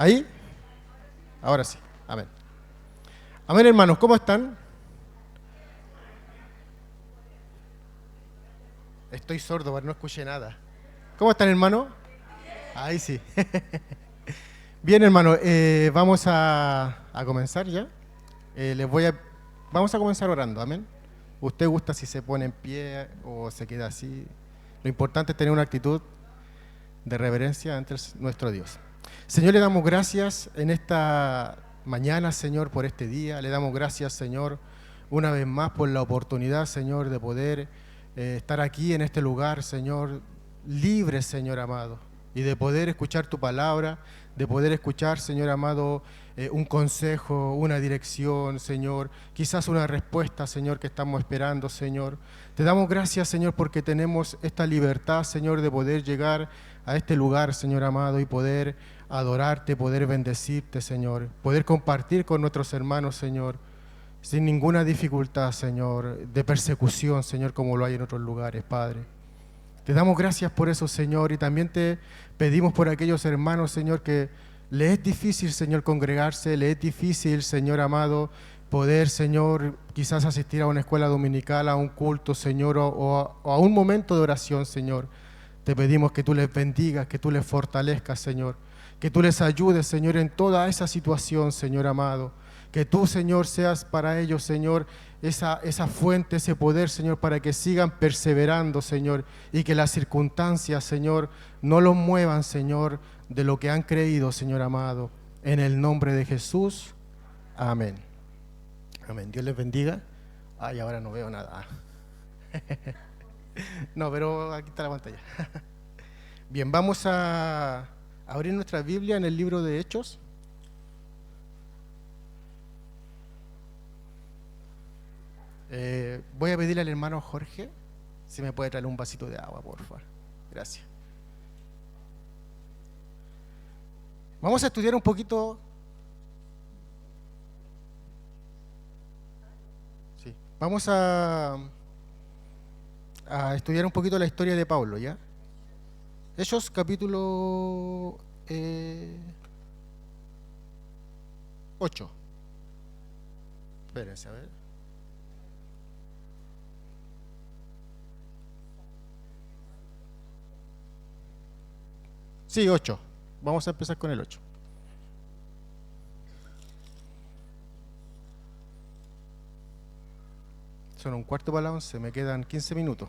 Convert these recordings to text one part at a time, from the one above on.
¿Ahí? Ahora sí. Amén. Amén, hermanos, ¿cómo están? Estoy sordo, pero no escuché nada. ¿Cómo están, hermano? Ahí sí. Bien, hermano, vamos a comenzar ya. Les voy a, vamos a comenzar orando, amén. Usted gusta si se pone en pie o se queda así. Lo importante es tener una actitud de reverencia ante nuestro Dios. Señor, le damos gracias en esta mañana, Señor, por este día. Le damos gracias, Señor, una vez más por la oportunidad, Señor, de poder estar aquí en este lugar, Señor, libre, Señor amado, y de poder escuchar tu palabra, de poder escuchar, Señor amado, un consejo, una dirección, Señor, quizás una respuesta, Señor, que estamos esperando, Señor. Te damos gracias, Señor, porque tenemos esta libertad, Señor, de poder llegar a este lugar, Señor amado, y poder adorarte, poder bendecirte, Señor, poder compartir con nuestros hermanos, Señor, sin ninguna dificultad, Señor, de persecución, Señor, como lo hay en otros lugares, Padre. Te damos gracias por eso, Señor, y también te pedimos por aquellos hermanos, Señor, que les es difícil, Señor, congregarse, les es difícil, Señor amado, poder, Señor, quizás asistir a una escuela dominical, a un culto, Señor, o a un momento de oración, Señor. Te pedimos que tú les bendigas, que tú les fortalezcas, Señor, que tú les ayudes, Señor, en toda esa situación, Señor amado. Que tú, Señor, seas para ellos, Señor, esa fuente, ese poder, Señor, para que sigan perseverando, Señor, y que las circunstancias, Señor, no los muevan, Señor, de lo que han creído, Señor amado. En el nombre de Jesús, amén. Amén. Dios les bendiga. Ay, ahora no veo nada. No, pero aquí está la pantalla. Bien, vamos a abrir nuestra Biblia en el libro de Hechos. Voy a pedirle al hermano Jorge si me puede traer un vasito de agua, por favor. Gracias. Vamos a estudiar un poquito. Sí. Vamos a estudiar un poquito la historia de Pablo, ¿ya? Hechos capítulo 8. Espérense, a ver. Sí, 8. Vamos a empezar con el 8. Son 11:15, me quedan 15 minutos.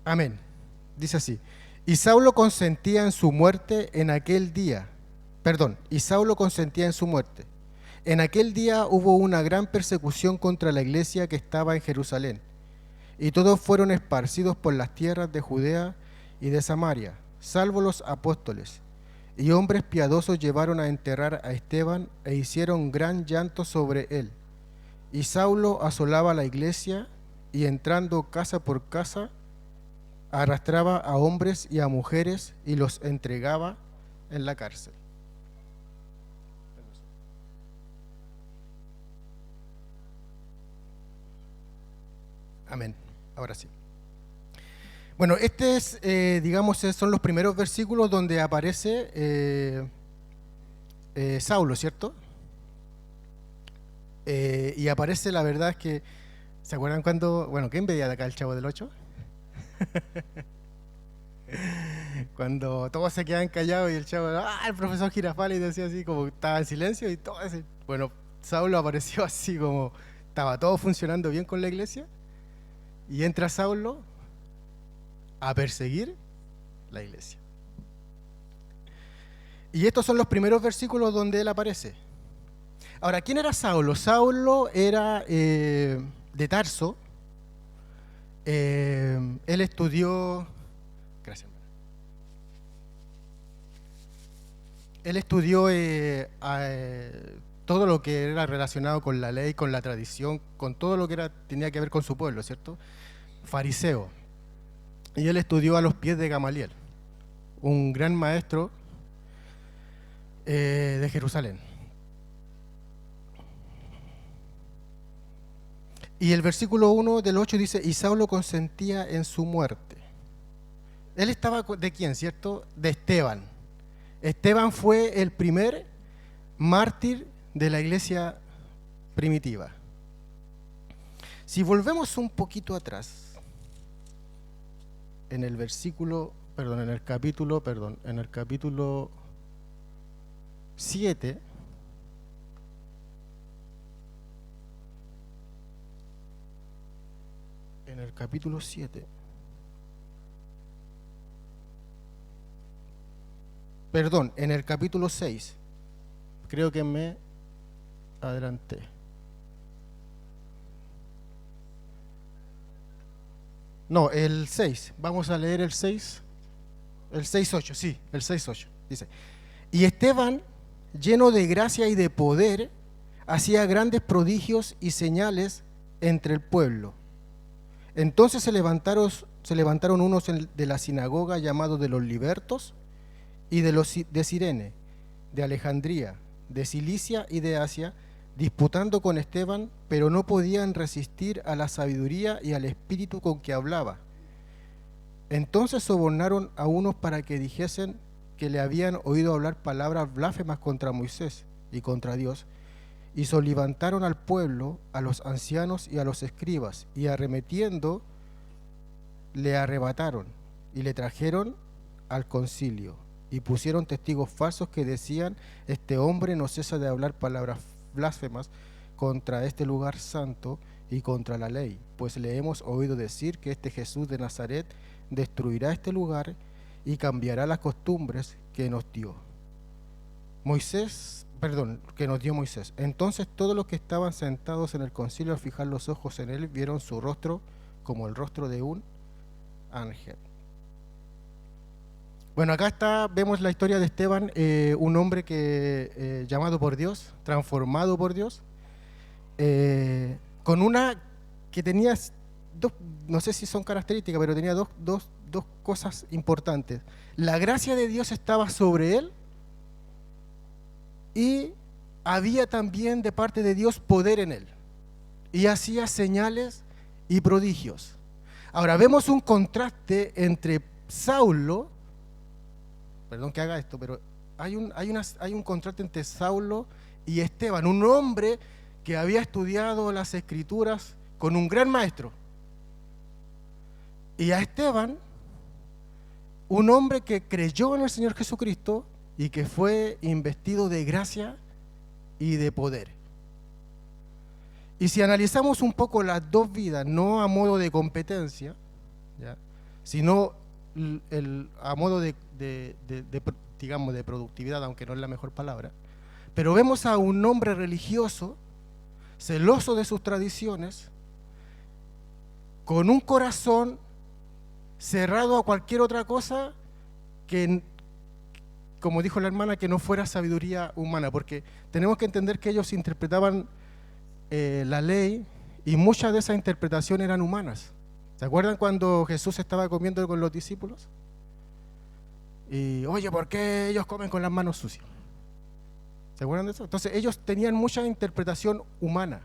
Amén. Dice así: y Saulo consentía en su muerte en aquel día. Y Saulo consentía en su muerte. En aquel día hubo una gran persecución contra la iglesia que estaba en Jerusalén, y todos fueron esparcidos por las tierras de Judea y de Samaria, salvo los apóstoles. Y hombres piadosos llevaron a enterrar a Esteban e hicieron gran llanto sobre él. Y Saulo asolaba la iglesia y entrando casa por casa, arrastraba a hombres y a mujeres y los entregaba en la cárcel. Amén. Ahora sí. Bueno, digamos, son los primeros versículos donde aparece Saulo, ¿cierto? Y aparece, la verdad es que, ¿se acuerdan cuando, bueno, ¿quién veía de acá el Chavo del 8? Cuando todos se quedan callados y el Chavo, el profesor Girafales decía así, como estaba en silencio y todo ese. Bueno, Saulo apareció así como, estaba todo funcionando bien con la iglesia, y entra Saulo a perseguir la iglesia. Y estos son los primeros versículos donde él aparece. Ahora, ¿quién era Saulo? Saulo era de Tarso. Él estudió... Gracias. Él estudió todo lo que era relacionado con la ley, con la tradición, con todo lo que tenía que ver con su pueblo, ¿cierto? Fariseo. Y él estudió a los pies de Gamaliel, un gran maestro de Jerusalén. Y el versículo 1 del 8 dice: y Saulo consentía en su muerte. Él estaba ¿de quién, cierto? De Esteban. Esteban fue el primer mártir de la iglesia primitiva. Si volvemos un poquito atrás, en el capítulo 7, en el capítulo 7, perdón, en el capítulo 6, creo que me adelanté. No, el 6, vamos a leer el 6, el 6:8, sí, el 6:8, dice: y Esteban, lleno de gracia y de poder, hacía grandes prodigios y señales entre el pueblo. Entonces se levantaron unos de la sinagoga llamados de los libertos y de Cirene, de Alejandría, de Cilicia y de Asia, disputando con Esteban, pero no podían resistir a la sabiduría y al espíritu con que hablaba. Entonces sobornaron a unos para que dijesen que le habían oído hablar palabras blasfemas contra Moisés y contra Dios, y solivantaron al pueblo, a los ancianos y a los escribas, y arremetiendo le arrebataron y le trajeron al concilio, y pusieron testigos falsos que decían: este hombre no cesa de hablar palabras blasfemas contra este lugar santo y contra la ley, pues le hemos oído decir que este Jesús de Nazaret destruirá este lugar y cambiará las costumbres que nos dio Moisés. Entonces todos los que estaban sentados en el concilio, al fijar los ojos en él, vieron su rostro como el rostro de un ángel. Bueno, acá vemos la historia de Esteban, un hombre que llamado por Dios, transformado por Dios, con una que tenía dos, no sé si son características, pero tenía dos cosas importantes. La gracia de Dios estaba sobre él, y había también de parte de Dios poder en él, y hacía señales y prodigios. Ahora vemos un contraste entre Saulo, perdón que haga esto, pero hay un contraste entre Saulo y Esteban, un hombre que había estudiado las Escrituras con un gran maestro, y a Esteban, un hombre que creyó en el Señor Jesucristo y que fue investido de gracia y de poder. Y si analizamos un poco las dos vidas, no a modo de competencia, ¿ya?, sino a modo digamos, de productividad, aunque no es la mejor palabra, pero vemos a un hombre religioso, celoso de sus tradiciones, con un corazón cerrado a cualquier otra cosa que, como dijo la hermana, que no fuera sabiduría humana, porque tenemos que entender que ellos interpretaban la ley, y muchas de esas interpretaciones eran humanas. ¿Se acuerdan cuando Jesús estaba comiendo con los discípulos? Y, oye, ¿por qué ellos comen con las manos sucias? ¿Se acuerdan de eso? Entonces ellos tenían mucha interpretación humana,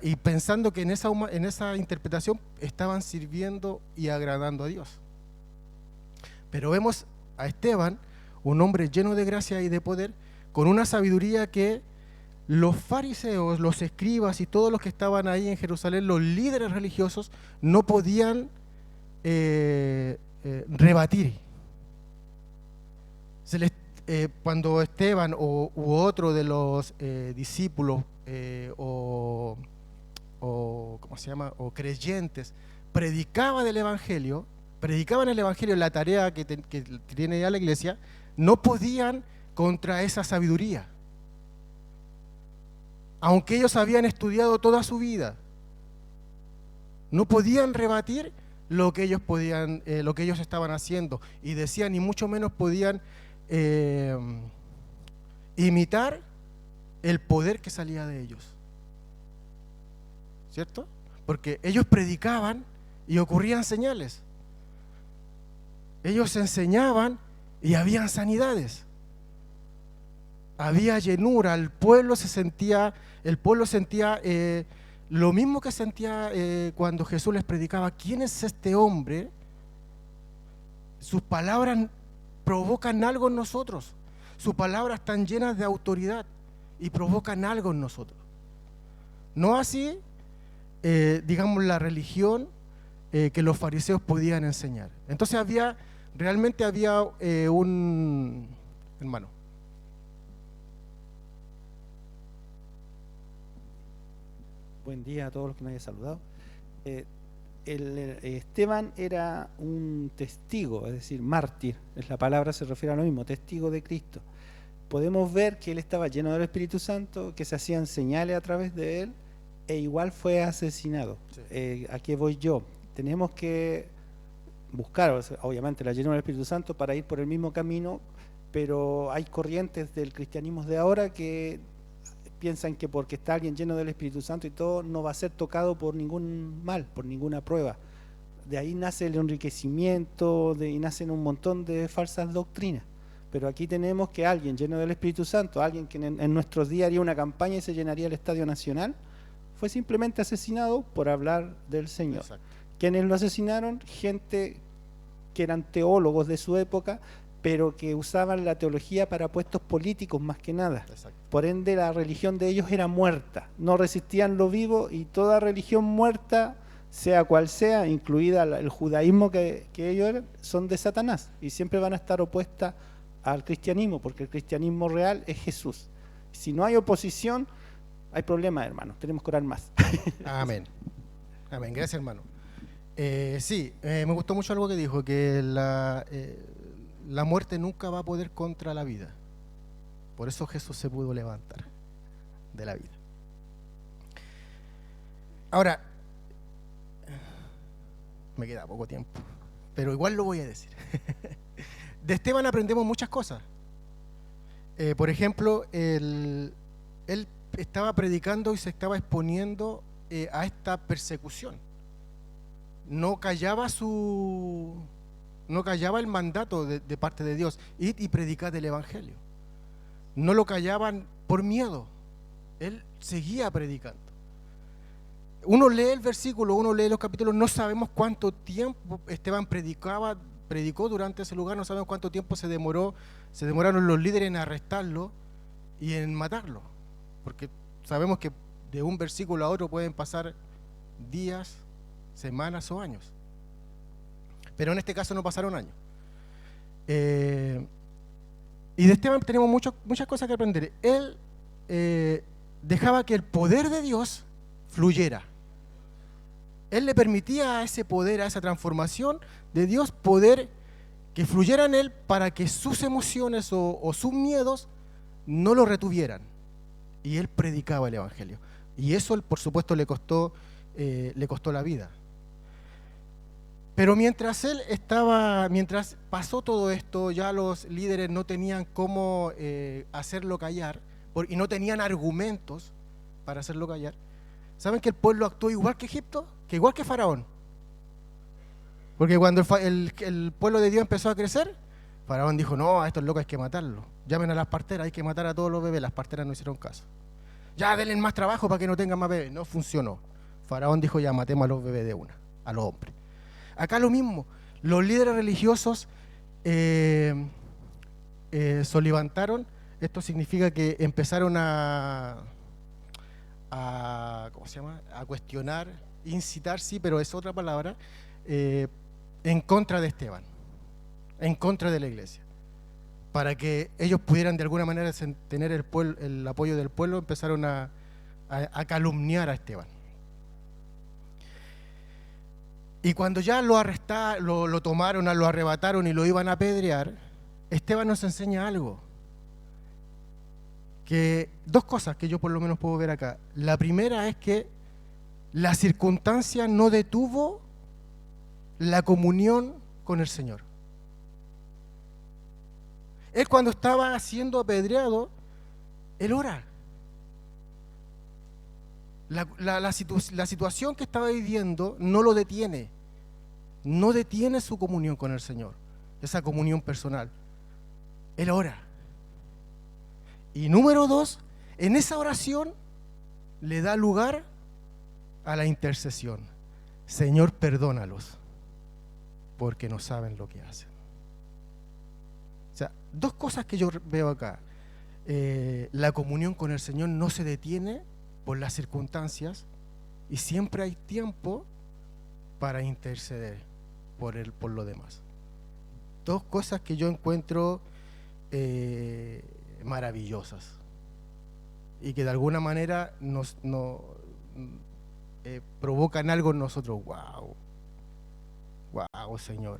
y pensando que en esa interpretación estaban sirviendo y agradando a Dios. Pero vemos a Esteban, un hombre lleno de gracia y de poder, con una sabiduría que los fariseos, los escribas y todos los que estaban ahí en Jerusalén, los líderes religiosos, no podían rebatir. Cuando Esteban u otro de los discípulos ¿cómo se llama?, o creyentes, predicaban el Evangelio, la tarea que tiene ya la iglesia, no podían contra esa sabiduría, aunque ellos habían estudiado toda su vida. No podían rebatir lo que ellos estaban haciendo, y decían, y mucho menos podían imitar el poder que salía de ellos, ¿cierto? Porque ellos predicaban y ocurrían señales, ellos enseñaban y habían sanidades, había llenura, el pueblo sentía lo mismo que sentía cuando Jesús les predicaba: ¿quién es este hombre sus palabras provocan algo en nosotros. Sus palabras están llenas de autoridad y provocan algo en nosotros. No así, digamos, la religión que los fariseos podían enseñar. Entonces realmente había un hermano. Buen día a todos los que me hayan saludado. Esteban era un testigo, es decir, mártir, la palabra se refiere a lo mismo, testigo de Cristo. Podemos ver que él estaba lleno del Espíritu Santo, que se hacían señales a través de él, e igual fue asesinado. Sí. ¿A qué voy yo? Tenemos que buscar, obviamente, la llenura del Espíritu Santo para ir por el mismo camino, pero hay corrientes del cristianismo de ahora que piensan que porque está alguien lleno del Espíritu Santo y todo, no va a ser tocado por ningún mal, por ninguna prueba. De ahí nace el enriquecimiento y nacen un montón de falsas doctrinas. Pero aquí tenemos que alguien lleno del Espíritu Santo, alguien que en nuestros días haría una campaña y se llenaría el Estadio Nacional, fue simplemente asesinado por hablar del Señor. Exacto. ¿Quiénes lo asesinaron? Gente que eran teólogos de su época, pero que usaban la teología para puestos políticos más que nada. Exacto. Por ende, la religión de ellos era muerta, no resistían lo vivo, y toda religión muerta, sea cual sea, incluida el judaísmo que ellos eran, son de Satanás y siempre van a estar opuestas al cristianismo, porque el cristianismo real es Jesús. Si no hay oposición, hay problemas, hermanos, tenemos que orar más. Amén. Amén, gracias, hermano. Sí, me gustó mucho algo que dijo, que la muerte nunca va a poder contra la vida. Por eso Jesús se pudo levantar de la vida. Ahora, me queda poco tiempo, pero igual lo voy a decir. De Esteban aprendemos muchas cosas. Por ejemplo, él estaba predicando y se estaba exponiendo a esta persecución. No callaba el mandato de parte de Dios, id y predicad el evangelio. No lo callaban por miedo, él seguía predicando. Uno lee el versículo, uno lee los capítulos, no sabemos cuánto tiempo Esteban predicó durante ese lugar, no sabemos cuánto tiempo se demoraron los líderes en arrestarlo y en matarlo, porque sabemos que de un versículo a otro pueden pasar días, semanas o años, pero en este caso no pasaron años. Y de Esteban tenemos muchas cosas que aprender. Él dejaba que el poder de Dios fluyera. Él le permitía a ese poder, a esa transformación de Dios, poder que fluyera en él para que sus emociones o sus miedos no lo retuvieran. Y él predicaba el evangelio. Y eso, por supuesto, le costó la vida. Pero mientras pasó todo esto, ya los líderes no tenían cómo hacerlo callar, y no tenían argumentos para hacerlo callar. ¿Saben que el pueblo actuó igual que Egipto? Que igual que Faraón. Porque cuando el pueblo de Dios empezó a crecer, Faraón dijo, no, a estos locos hay que matarlos. Llamen a las parteras, hay que matar a todos los bebés. Las parteras no hicieron caso. Ya, denle más trabajo para que no tengan más bebés. No funcionó. Faraón dijo, ya, matemos a los bebés de una, a los hombres. Acá lo mismo. Los líderes religiosos solivantaron. Esto significa que empezaron ¿cómo se llama? A cuestionar, incitar, sí, pero es otra palabra, en contra de Esteban, en contra de la iglesia, para que ellos pudieran de alguna manera tener el apoyo del pueblo. Empezaron a calumniar a Esteban. Y cuando ya lo arrestaron, lo tomaron, lo arrebataron y lo iban a apedrear, Esteban nos enseña algo. Dos cosas que yo por lo menos puedo ver acá. La primera es que la circunstancia no detuvo la comunión con el Señor. Él, cuando estaba siendo apedreado, él ora. La situación que estaba viviendo no lo detiene. No detiene su comunión con el Señor, esa comunión personal. Él ora. Y número dos, en esa oración le da lugar a la intercesión. Señor, perdónalos, porque no saben lo que hacen. sea, dos cosas que yo veo acá. La comunión con el Señor no se detiene por las circunstancias y siempre hay tiempo para interceder por lo demás. Dos cosas que yo encuentro maravillosas y que de alguna manera nos provocan algo en nosotros. Wow, Señor.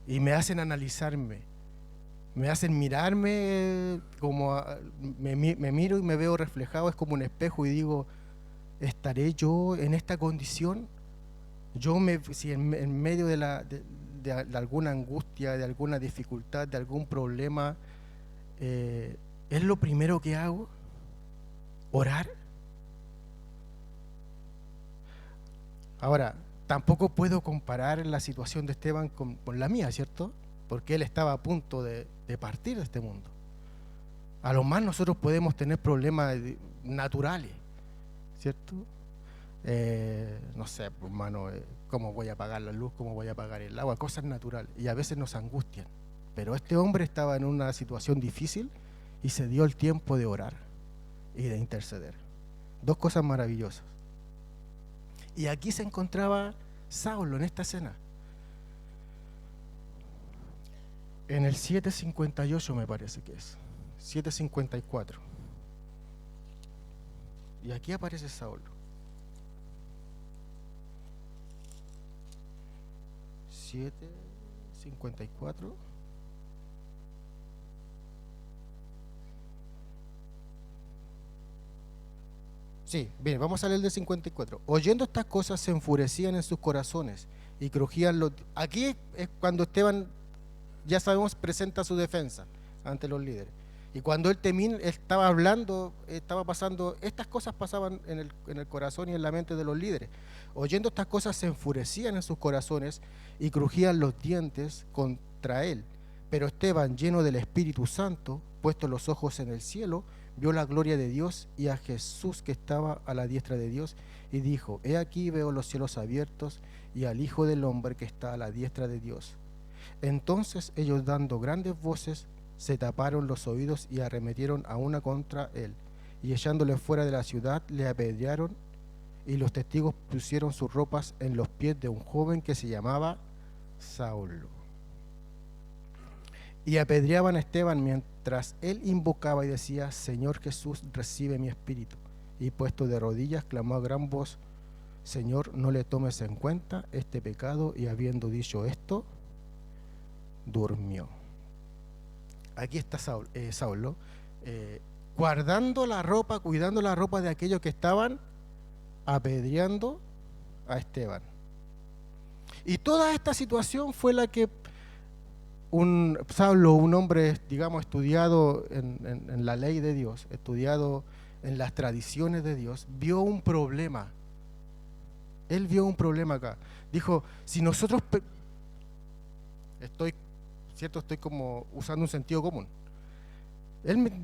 Y me hacen analizarme, me hacen mirarme, como me miro y me veo reflejado, es como un espejo y digo, ¿estaré yo en esta condición? Si en medio de alguna angustia, de alguna dificultad, de algún problema, ¿es lo primero que hago? ¿Orar? Ahora, tampoco puedo comparar la situación de Esteban con la mía, ¿cierto? Porque él estaba a punto de partir de este mundo. A lo más nosotros podemos tener problemas naturales, ¿cierto? No sé, hermano, cómo voy a pagar la luz, cómo voy a pagar el agua, cosas naturales, y a veces nos angustian. Pero este hombre estaba en una situación difícil y se dio el tiempo de orar y de interceder. Dos cosas maravillosas. Y aquí se encontraba Saulo en esta escena. En el 7:58 me parece que es, 7:54. Y aquí aparece Saulo. 7:54. Sí, bien, vamos a leer el de 54. Oyendo estas cosas se enfurecían en sus corazones y crujían los... Aquí es cuando Esteban, ya sabemos, presenta su defensa ante los líderes. Y cuando él estaba hablando, estaba pasando, estas cosas pasaban en el corazón y en la mente de los líderes. Oyendo estas cosas se enfurecían en sus corazones y crujían los dientes contra él. Pero Esteban, lleno del Espíritu Santo, puesto los ojos en el cielo, vio la gloria de Dios y a Jesús que estaba a la diestra de Dios y dijo, he aquí veo los cielos abiertos y al Hijo del Hombre que está a la diestra de Dios. Entonces ellos, dando grandes voces, se taparon los oídos y arremetieron a una contra él, y echándole fuera de la ciudad le apedrearon, y los testigos pusieron sus ropas en los pies de un joven que se llamaba Saulo. Y apedreaban a Esteban mientras él invocaba y decía, Señor Jesús, recibe mi espíritu. Y puesto de rodillas, clamó a gran voz, Señor, no le tomes en cuenta este pecado. Y habiendo dicho esto, durmió. Aquí está Saulo, guardando la ropa, cuidando la ropa de aquellos que estaban apedreando a Esteban. Y toda esta situación fue la que Saulo, un hombre, digamos, estudiado en la ley de Dios, estudiado en las tradiciones de Dios, vio un problema. Él vio un problema acá. Dijo, si nosotros... Estoy como usando un sentido común.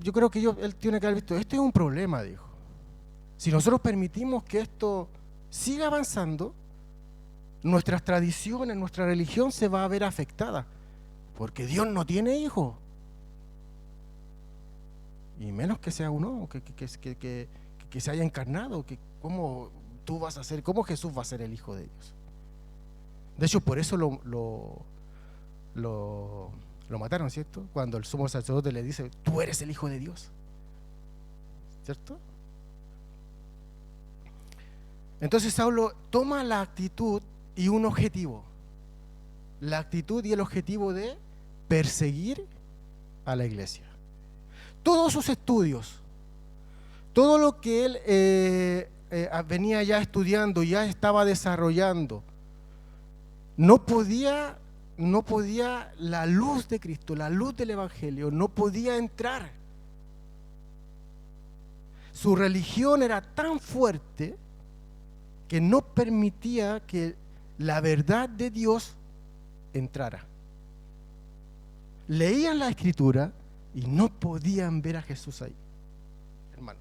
Yo creo que él tiene que haber visto, este es un problema, dijo. Si nosotros permitimos que esto siga avanzando, nuestras tradiciones, nuestra religión se va a ver afectada. Porque Dios no tiene hijos. Y menos que sea uno, que se haya encarnado. ¿Cómo tú vas a ser? ¿Cómo Jesús va a ser el Hijo de Dios? De hecho, por eso lo mataron, ¿cierto? Cuando el sumo sacerdote le dice, tú eres el Hijo de Dios. ¿Cierto? Entonces Saulo toma la actitud y un objetivo. La actitud y el objetivo de perseguir a la iglesia. Todos sus estudios, todo lo que él venía ya estudiando, ya estaba desarrollando, no podía la luz de Cristo, la luz del Evangelio, no podía entrar. Su religión era tan fuerte que no permitía que la verdad de Dios entrara. Leían la Escritura y no podían ver a Jesús ahí, hermano.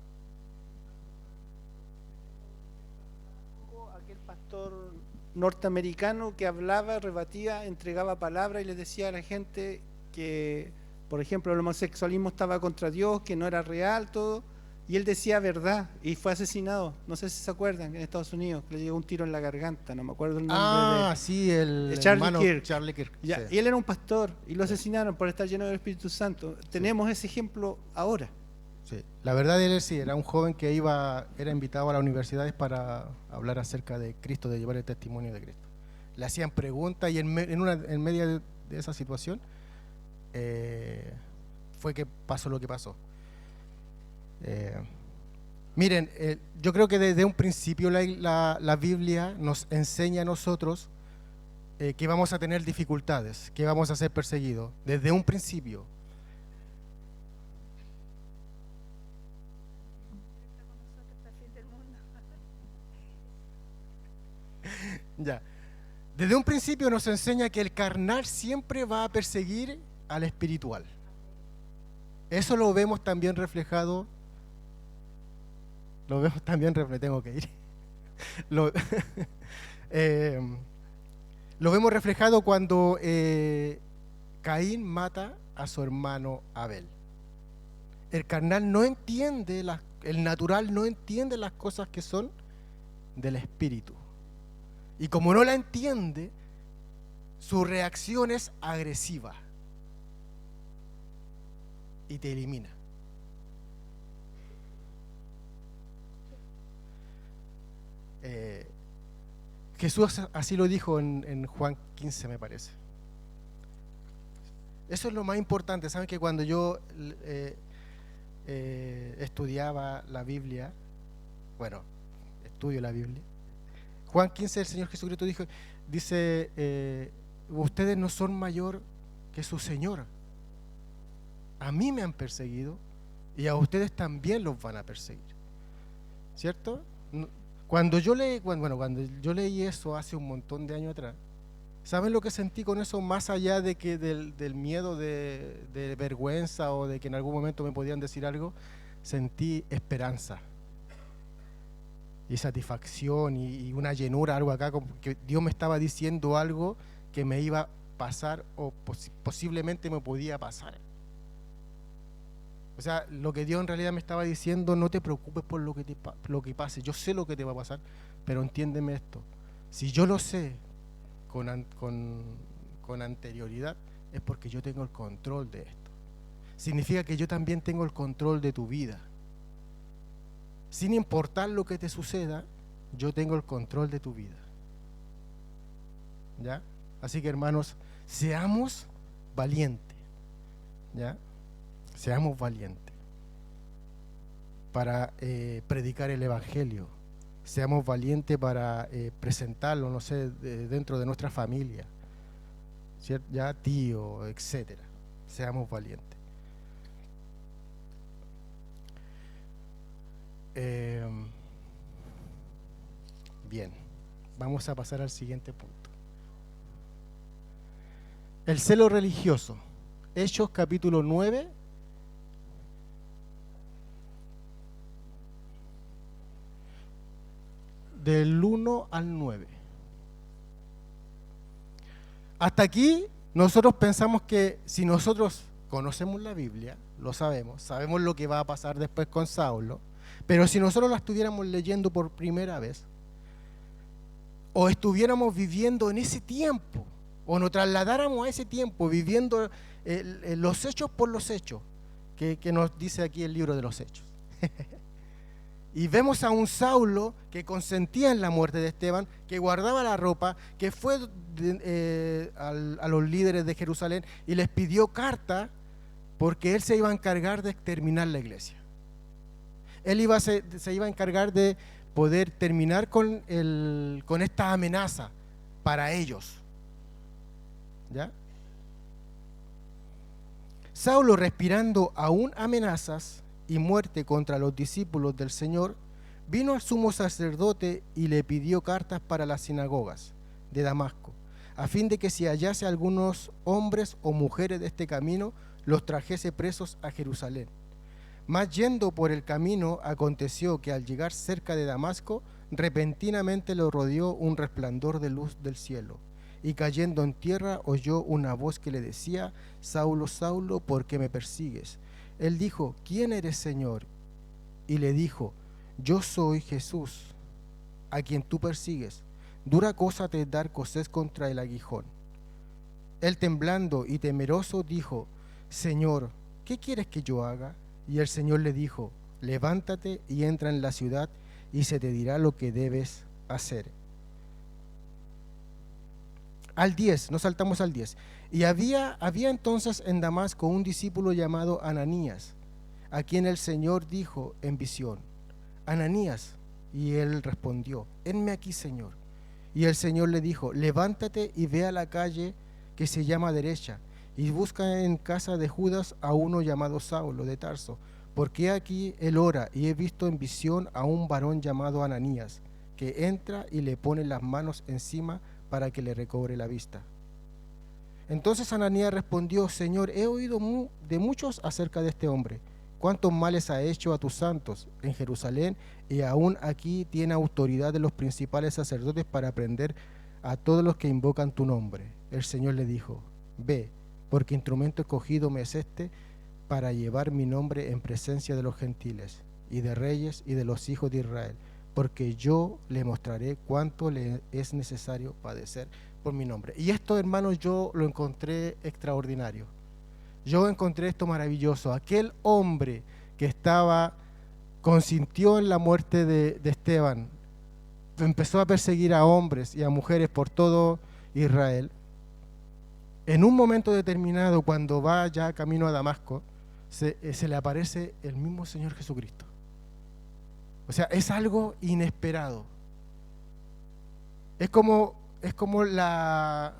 Aquel pastor norteamericano que hablaba, rebatía, entregaba palabra y les decía a la gente, que, por ejemplo, el homosexualismo estaba contra Dios, que no era real, todo, y él decía verdad y fue asesinado. No sé si se acuerdan, en Estados Unidos, que le llegó un tiro en la garganta, no me acuerdo el nombre Sí, el Charlie hermano Kirk. Charlie Kirk. Ya, Sí. y él era un pastor y lo asesinaron por estar lleno del Espíritu Santo. Tenemos ese ejemplo ahora. Sí. La verdad él sí, era un joven que era invitado a las universidades para hablar acerca de Cristo, de llevar el testimonio de Cristo. Le hacían preguntas y en medio de esa situación fue que pasó lo que pasó. Miren, yo creo que desde un principio la Biblia nos enseña a nosotros que vamos a tener dificultades, que vamos a ser perseguidos, desde un principio. Ya. Desde un principio nos enseña que el carnal siempre va a perseguir al espiritual. Eso lo vemos también reflejado. Tengo que ir. Lo vemos reflejado cuando Caín mata a su hermano Abel. El carnal no entiende, el natural no entiende las cosas que son del espíritu. Y como no la entiende, su reacción es agresiva y te elimina. Jesús así lo dijo en Juan 15, me parece. Eso es lo más importante. Saben que cuando yo estudiaba la Biblia, estudio la Biblia, Juan 15, el Señor Jesucristo dice, ustedes no son mayor que su Señor. A mí me han perseguido y a ustedes también los van a perseguir. ¿Cierto? Cuando yo leí eso hace un montón de años atrás, ¿saben lo que sentí con eso? Más allá de que del miedo de vergüenza o de que en algún momento me podían decir algo, sentí esperanza y satisfacción y una llenura, algo acá, como que Dios me estaba diciendo algo que me iba a pasar o posiblemente me podía pasar. O sea, lo que Dios en realidad me estaba diciendo, no te preocupes por lo que pase, yo sé lo que te va a pasar, pero entiéndeme esto, si yo lo sé con anterioridad, es porque yo tengo el control de esto. Significa que yo también tengo el control de tu vida. Sin importar lo que te suceda, yo tengo el control de tu vida. ¿Ya? Así que, hermanos, seamos valientes. ¿Ya? Seamos valientes para predicar el Evangelio. Seamos valientes para presentarlo, no sé, dentro de nuestra familia, ¿cierto? Ya tío, etcétera. Seamos valientes. Bien, vamos a pasar al siguiente punto. El celo religioso. Hechos capítulo 9. Del 1 al 9. Hasta aquí nosotros pensamos que si nosotros conocemos la Biblia, lo sabemos lo que va a pasar después con Saulo, pero si nosotros la estuviéramos leyendo por primera vez, o estuviéramos viviendo en ese tiempo, o nos trasladáramos a ese tiempo viviendo los hechos por los hechos, que nos dice aquí el libro de los Hechos. Y vemos a un Saulo que consentía en la muerte de Esteban, que guardaba la ropa, que fue a los líderes de Jerusalén y les pidió carta porque él se iba a encargar de terminar la iglesia. Él se iba a encargar de poder terminar con esta amenaza para ellos. ¿Ya? Saulo, respirando aún amenazas y muerte contra los discípulos del Señor, vino al sumo sacerdote y le pidió cartas para las sinagogas de Damasco, a fin de que si hallase algunos hombres o mujeres de este camino, los trajese presos a Jerusalén. Mas yendo por el camino, aconteció que al llegar cerca de Damasco, repentinamente lo rodeó un resplandor de luz del cielo, y cayendo en tierra oyó una voz que le decía: Saulo, Saulo, ¿por qué me persigues? Él dijo: ¿quién eres, Señor? Y le dijo: yo soy Jesús, a quien tú persigues. Dura cosa te es dar coces contra el aguijón. Él, temblando y temeroso, dijo: Señor, ¿qué quieres que yo haga? Y el Señor le dijo: levántate y entra en la ciudad, y se te dirá lo que debes hacer. Al 10, nos saltamos al 10. Y había entonces en Damasco un discípulo llamado Ananías, a quien el Señor dijo en visión: Ananías. Y él respondió: henme aquí, Señor. Y el Señor le dijo: levántate y ve a la calle que se llama Derecha, y busca en casa de Judas a uno llamado Saulo de Tarso, porque aquí él ora, y he visto en visión a un varón llamado Ananías, que entra y le pone las manos encima para que le recobre la vista. Entonces Ananías respondió: Señor, he oído de muchos acerca de este hombre, cuántos males ha hecho a tus santos en Jerusalén, y aún aquí tiene autoridad de los principales sacerdotes para prender a todos los que invocan tu nombre. El Señor le dijo: ve, porque instrumento escogido me es este para llevar mi nombre en presencia de los gentiles y de reyes y de los hijos de Israel, porque yo le mostraré cuánto le es necesario padecer por mi nombre. Y esto, hermanos, yo lo encontré extraordinario. Yo encontré esto maravilloso. Aquel hombre que consintió en la muerte de Esteban, empezó a perseguir a hombres y a mujeres por todo Israel. En un momento determinado, cuando va ya camino a Damasco, se le aparece el mismo Señor Jesucristo. O sea, es algo inesperado. Es como la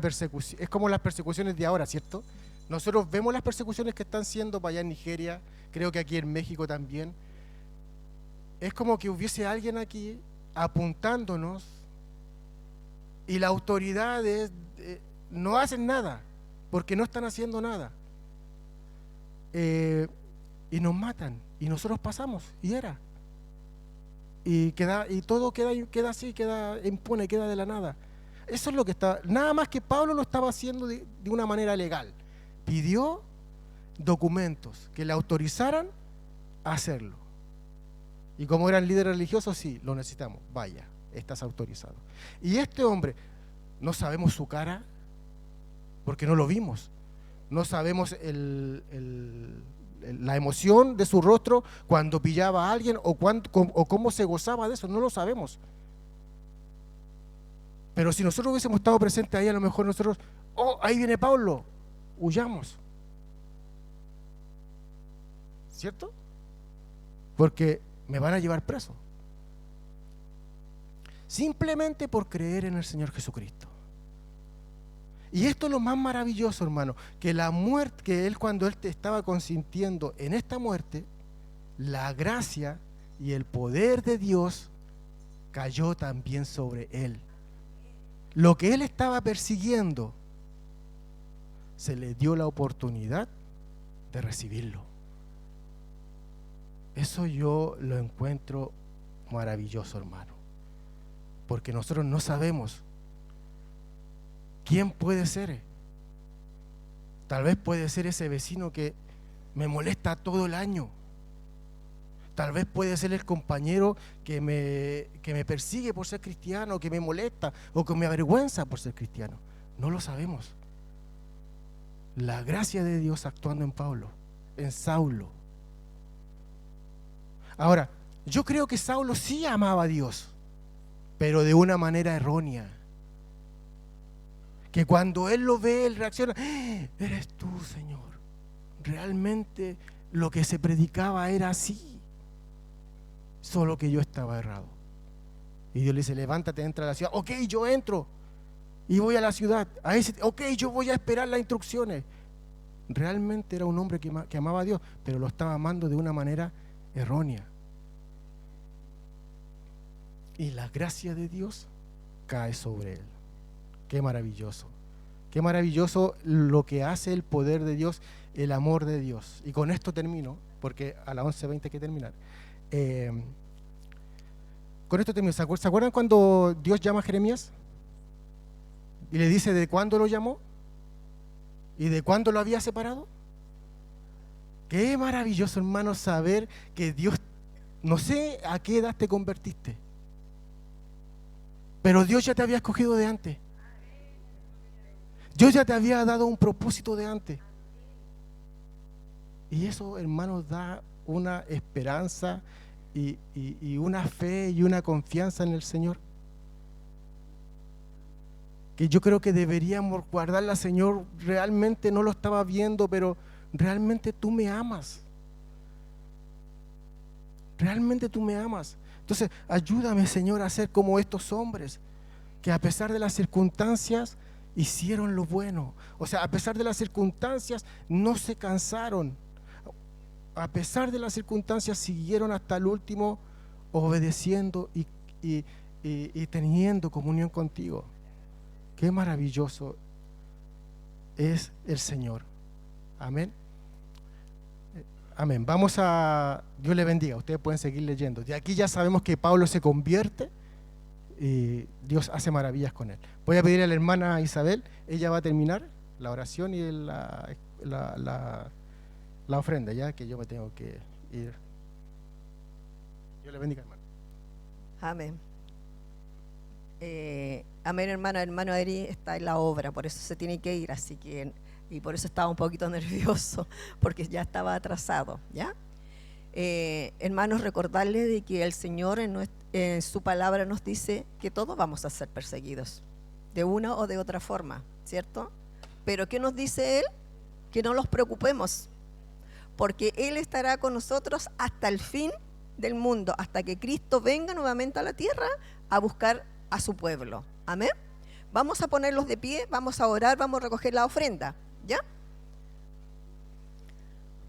persecución, es como las persecuciones de ahora, ¿cierto? Nosotros vemos las persecuciones que están siendo para allá en Nigeria, creo que aquí en México también. Es como que hubiese alguien aquí apuntándonos y las autoridades no hacen nada, porque no están haciendo nada. Y nos matan, y nosotros pasamos, y todo queda así, queda impune, queda de la nada. Eso es lo que está, nada más que Pablo lo estaba haciendo de una manera legal. Pidió documentos que le autorizaran a hacerlo. Y como eran líderes religiosos, sí, lo necesitamos, vaya, estás autorizado. Y este hombre, no sabemos su cara, porque no lo vimos. No sabemos la emoción de su rostro cuando pillaba a alguien o cómo se gozaba de eso, no lo sabemos. Pero si nosotros hubiésemos estado presentes ahí, a lo mejor nosotros, ahí viene Pablo, huyamos. ¿Cierto? Porque me van a llevar preso. Simplemente por creer en el Señor Jesucristo. Y esto es lo más maravilloso, hermano, que la muerte, cuando él estaba consintiendo en esta muerte, la gracia y el poder de Dios cayó también sobre él. Lo que él estaba persiguiendo, se le dio la oportunidad de recibirlo. Eso yo lo encuentro maravilloso, hermano, porque nosotros no sabemos quién puede ser. Tal vez puede ser ese vecino que me molesta todo el año. Tal vez puede ser el compañero que me persigue por ser cristiano, que me molesta o que me avergüenza por ser cristiano. No lo sabemos. La gracia de Dios actuando en Pablo, en Saulo. Ahora, yo creo que Saulo sí amaba a Dios, pero de una manera errónea. Que cuando él lo ve, él reacciona: eres tú, Señor. Realmente lo que se predicaba era así, solo que yo estaba errado. Y Dios le dice: levántate, entra a la ciudad. Ok, yo entro y voy a la ciudad. Ok, yo voy a esperar las instrucciones. Realmente era un hombre que amaba a Dios, pero lo estaba amando de una manera errónea. Y la gracia de Dios cae sobre él. Qué maravilloso. Qué maravilloso lo que hace el poder de Dios, el amor de Dios. Y con esto termino, porque a las 11:20 hay que terminar. con esto termino. ¿Se acuerdan cuando Dios llama a Jeremías? Y le dice de cuándo lo llamó y de cuándo lo había separado. Qué maravilloso, hermano, saber que Dios, no sé a qué edad te convertiste, pero Dios ya te había escogido de antes. Dios ya te había dado un propósito de antes. Y eso, hermanos, da una esperanza y una fe y una confianza en el Señor, que yo creo que deberíamos guardarla. Señor, realmente no lo estaba viendo, pero realmente tú me amas. Realmente tú me amas. Entonces, ayúdame, Señor, a ser como estos hombres, que a pesar de las circunstancias hicieron lo bueno. O sea, a pesar de las circunstancias no se cansaron. A pesar de las circunstancias siguieron hasta el último, obedeciendo y teniendo comunión contigo. Qué maravilloso es el Señor. Amén. Amén. Vamos a... Dios le bendiga. Ustedes pueden seguir leyendo. De aquí ya sabemos que Pablo se convierte y Dios hace maravillas con él. Voy a pedir a la hermana Isabel. Ella va a terminar la oración y la ofrenda, ya que yo me tengo que ir. Dios le bendiga, hermano. Amén. Amén, hermano. Hermano Eri está en la obra, por eso se tiene que ir, así que, y por eso estaba un poquito nervioso, porque ya estaba atrasado, ¿ya? Hermanos, recordarles de que el Señor en su palabra nos dice que todos vamos a ser perseguidos, de una o de otra forma, ¿cierto? Pero ¿qué nos dice Él? Que no nos preocupemos, porque Él estará con nosotros hasta el fin del mundo, hasta que Cristo venga nuevamente a la tierra a buscar a su pueblo. Amén. Vamos a ponerlos de pie, vamos a orar, vamos a recoger la ofrenda, ¿ya?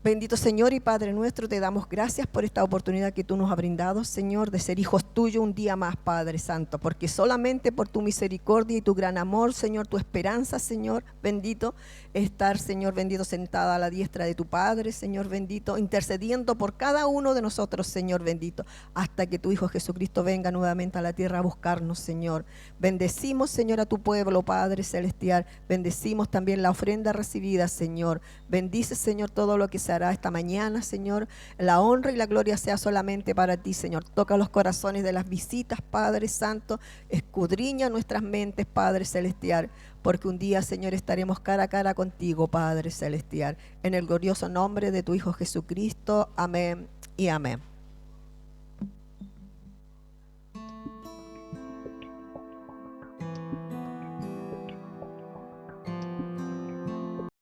Bendito Señor y Padre nuestro, te damos gracias por esta oportunidad que tú nos has brindado, Señor, de ser hijos tuyos un día más, Padre Santo, porque solamente por tu misericordia y tu gran amor, Señor, tu esperanza, Señor, bendito, estar, Señor, bendito, sentada a la diestra de tu Padre, Señor, bendito, intercediendo por cada uno de nosotros, Señor, bendito, hasta que tu Hijo Jesucristo venga nuevamente a la tierra a buscarnos, Señor. Bendecimos, Señor, a tu pueblo, Padre Celestial, bendecimos también la ofrenda recibida, Señor. Bendice, Señor, todo lo que se hará esta mañana, Señor. La honra y la gloria sea solamente para ti, Señor. Toca los corazones de las visitas, Padre Santo. Escudriña nuestras mentes, Padre Celestial, porque un día, Señor, estaremos cara a cara contigo, Padre Celestial. En el glorioso nombre de tu Hijo Jesucristo. Amén y amén.